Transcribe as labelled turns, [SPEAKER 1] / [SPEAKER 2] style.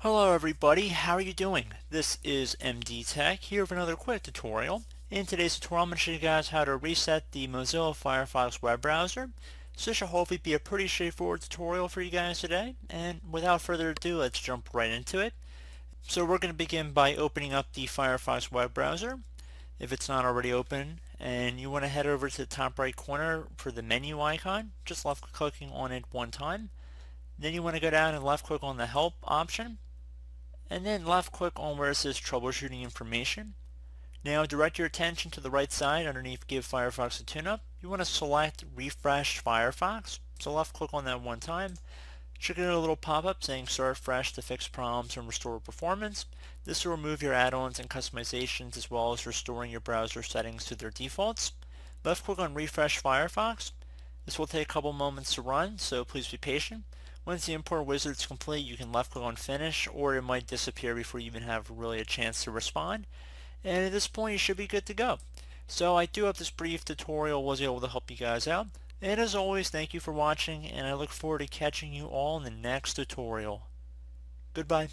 [SPEAKER 1] Hello everybody, how are you doing? This is MD Tech here with another quick tutorial. In today's tutorial I'm going to show you guys how to reset the Mozilla Firefox web browser. So this should hopefully be a pretty straightforward tutorial for you guys today, and without further ado let's jump right into it. So we're going to begin by opening up the Firefox web browser if it's not already open, and you want to head over to the top right corner for the menu icon, just left clicking on it one time. Then you want to go down and left click on the help option, and then left click on where it says troubleshooting information. Now direct your attention to the right side underneath give Firefox a tune-up. You want to select refresh Firefox. So left click on that one time. Should get a little pop-up saying start fresh to fix problems and restore performance. This will remove your add-ons and customizations as well as restoring your browser settings to their defaults. Left click on refresh Firefox. This will take a couple moments to run, so please be patient. Once the import wizard is complete, you can left click on finish, or it might disappear before you even have really a chance to respond. And at this point you should be good to go. So I do hope this brief tutorial was able to help you guys out. And as always, thank you for watching, and I look forward to catching you all in the next tutorial. Goodbye.